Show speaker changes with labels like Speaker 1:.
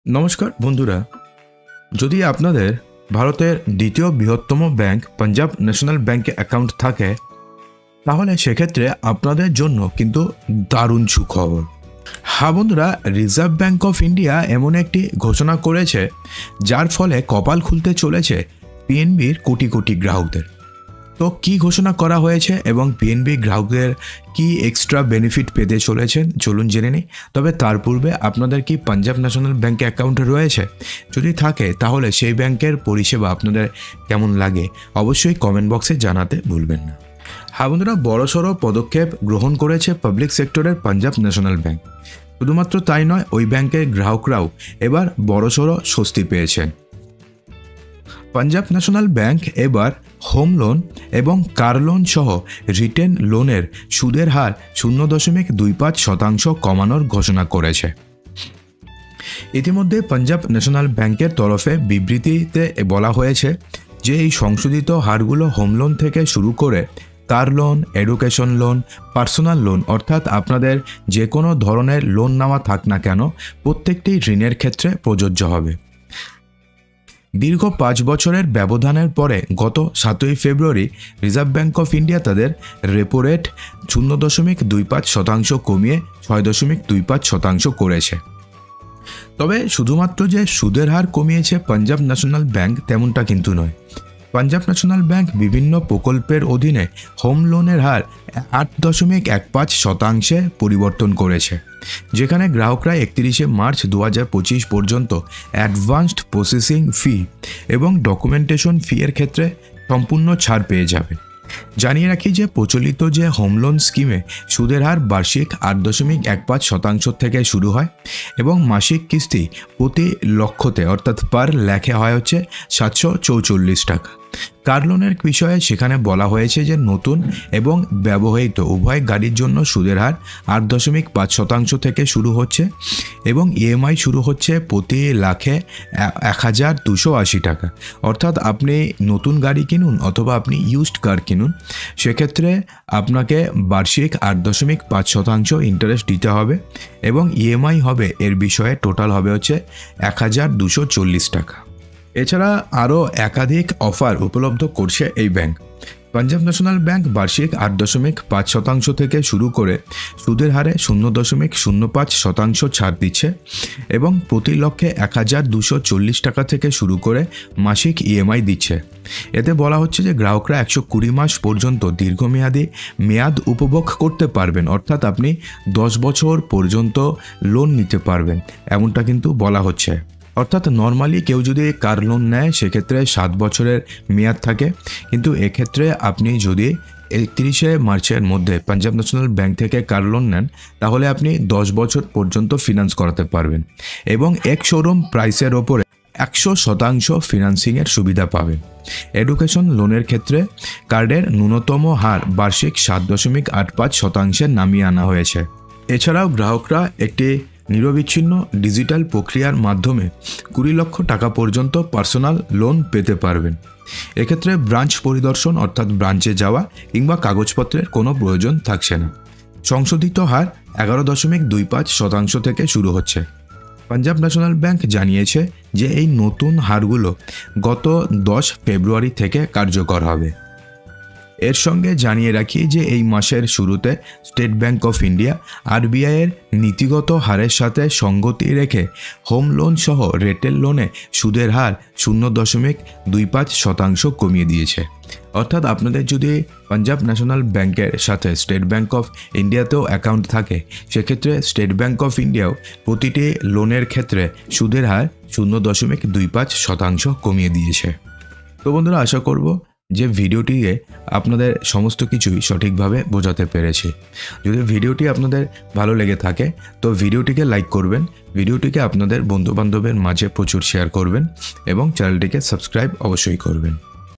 Speaker 1: নমস্কার বন্ধুরা, যদি আপনাদের ভারতের দ্বিতীয় বৃহত্তম ব্যাংক পাঞ্জাব ন্যাশনাল ব্যাংকে অ্যাকাউন্ট থাকে তাহলে সেক্ষেত্রে আপনাদের জন্য কিন্তু দারুণ সুখবর। হ্যাঁ বন্ধুরা, রিজার্ভ ব্যাংক অফ ইন্ডিয়া এমন একটি ঘোষণা করেছে যার ফলে কপাল খুলতে চলেছে পিএনবির কোটি কোটি গ্রাহকদের। তো কি ঘোষণা করা হয়েছে এবং পিএনবি গ্রাহকদের কি এক্সট্রা বেনিফিট পেতে চলেছেন চলুন জেনে নিই। তবে তার পূর্বে আপনাদের কি পাঞ্জাব ন্যাশনাল ব্যাংকে অ্যাকাউন্ট রয়েছে? যদি থাকে তাহলে সেই ব্যাংকের পরিষেবা আপনাদের কেমন লাগে অবশ্যই কমেন্ট বক্সে জানাতে ভুলবেন না। হ্যাঁ বন্ধুরা, বড়সড় পদক্ষেপ গ্রহণ করেছে পাবলিক সেক্টরের পাঞ্জাব ন্যাশনাল ব্যাংক। শুধুমাত্র তাই নয়, ওই ব্যাংকের গ্রাহকরাও এবার বড়সড় স্বস্তি পেয়েছেন। পাঞ্জাব ন্যাশনাল ব্যাংক এবার হোম লোন এবং কার লোন সহ রিটেন লোনের সুদের হার 0.25% কমানোর ঘোষণা করেছে। ইতিমধ্যে পাঞ্জাব ন্যাশনাল ব্যাংকের তরফে বিবৃতিতে বলা হয়েছে যে এই সংশোধিত হারগুলো হোম লোন থেকে শুরু করে car loan, education loan, personal loan অর্থাৎ আপনাদের যে কোনো ধরনের লোন নেওয়া থাক না কেন প্রত্যেকটি ঋণের ক্ষেত্রে প্রযোজ্য হবে। দীর্ঘ 5 বছরের ব্যবধানের পরে গত 7ই ফেব্রুয়ারি রিজার্ভ ব্যাংক অফ ইন্ডিয়া তাদের রেপো রেট 0.25% কমিয়ে 6.25% করেছে। তবে শুধুমাত্র যে সুদের হার কমিয়েছে পাঞ্জাব ন্যাশনাল ব্যাংক তেমনটা কিন্তু নয়। পাঞ্জাব ন্যাশনাল ব্যাংক বিভিন্ন প্রকল্পের অধীনে হোম লোনের হার 8.15% পরিবর্তন করেছে, যেখানে গ্রাহকরা 31শে মার্চ 2025 পর্যন্ত অ্যাডভান্সড প্রসেসিং ফি এবং ডকুমেন্টেশন ফি এর ক্ষেত্রে সম্পূর্ণ ছাড় পেয়ে যাবে। জানিয়ে রাখি যে প্রচলিত যে হোম লোন স্কিমে সুদের হার বার্ষিক 8.15% থেকে শুরু হয় এবং মাসিক কিস্তি প্রতি লক্ষতে অর্থাৎ পার লাখে হয় হচ্ছে 744 টাকা। কার লোনের বিষয়ে সেখানে বলা হয়েছে যে নতুন এবং ব্যবহৃত উভয় গাড়ির জন্য সুদের হার 8.5% থেকে শুরু হচ্ছে এবং ইএমআই শুরু হচ্ছে প্রতি লাখে 1280 টাকা। অর্থাৎ আপনি নতুন গাড়ি কিনুন অথবা আপনি ইউজড কার কিনুন, সেক্ষেত্রে আপনাকে বার্ষিক 8.5% ইন্টারেস্ট দিতে হবে এবং ইএমআই হবে এর বিষয়ে টোটাল হবে হচ্ছে 1240 টাকা। এছাড়া আরও একাধিক অফার উপলব্ধ করছে এই ব্যাংক। পাঞ্জাব ন্যাশনাল ব্যাংক বার্ষিক 8.5% থেকে শুরু করে সুদের হারে 0.05% ছাড় দিচ্ছে এবং প্রতি লক্ষে 1240 টাকা থেকে শুরু করে মাসিক ইএমআই দিচ্ছে। এতে বলা হচ্ছে যে গ্রাহকরা 120 মাস পর্যন্ত দীর্ঘমেয়াদী মেয়াদ উপভোগ করতে পারবেন, অর্থাৎ আপনি 10 বছর পর্যন্ত লোন নিতে পারবেন এমনটা কিন্তু বলা হচ্ছে। অর্থাৎ নর্মালি কেউ যদি কার লোন নেয় সেক্ষেত্রে 7 বছরের মেয়াদ থাকে, কিন্তু এক্ষেত্রে আপনি যদি 31শে মার্চের মধ্যে পাঞ্জাব ন্যাশনাল ব্যাংক থেকে কার লোন নেন তাহলে আপনি 10 বছর পর্যন্ত ফিনান্স করাতে পারবেন এবং এক শোরুম প্রাইসের ওপরে 100% ফিনান্সিংয়ের সুবিধা পাবেন। এডুকেশন লোনের ক্ষেত্রে কার্ডের ন্যূনতম হার বার্ষিক 7.85% নামিয়ে আনা হয়েছে। এছাড়াও গ্রাহকরা একটি নিরবিচ্ছিন্ন ডিজিটাল প্রক্রিয়ার মাধ্যমে 20 লক্ষ টাকা পর্যন্ত পার্সোনাল লোন পেতে পারবেন। এক্ষেত্রে ব্রাঞ্চ পরিদর্শন অর্থাৎ ব্রাঞ্চে যাওয়া কিংবা কাগজপত্রের কোনো প্রয়োজন থাকছে না। সংশোধিত হার 11.25% থেকে শুরু হচ্ছে। পাঞ্জাব ন্যাশনাল ব্যাংক জানিয়েছে যে এই নতুন হারগুলো গত 10 ফেব্রুয়ারি থেকে কার্যকর হবে। এর সঙ্গে জানিয়ে রাখি যে এই মাসের শুরুতে স্টেট ব্যাংক অফ ইন্ডিয়া আরবিআইয়ের নীতিগত হারের সাথে সঙ্গতি রেখে হোম লোন সহ রিটেল লোনে সুদের হার 0.25% কমিয়ে দিয়েছে। অর্থাৎ আপনাদের যদি পাঞ্জাব ন্যাশনাল ব্যাংকের সাথে স্টেট ব্যাংক অফ ইন্ডিয়াতেও অ্যাকাউন্ট থাকে সেক্ষেত্রে স্টেট ব্যাংক অফ ইন্ডিয়াও প্রতিটি লোনের ক্ষেত্রে সুদের হার 0.25% কমিয়ে দিয়েছে। তো বন্ধুরা, আশা করব যে ভিডিওটিকে আপনাদের সমস্ত কিছুই সঠিকভাবে বোঝাতে পেরেছি। যদি ভিডিওটি আপনাদের ভালো লেগে থাকে তো ভিডিওটিকে লাইক করবেন, ভিডিওটিকে আপনাদের বন্ধুবান্ধবের মাঝে প্রচুর শেয়ার করবেন এবং চ্যানেলটিকে সাবস্ক্রাইব অবশ্যই করবেন।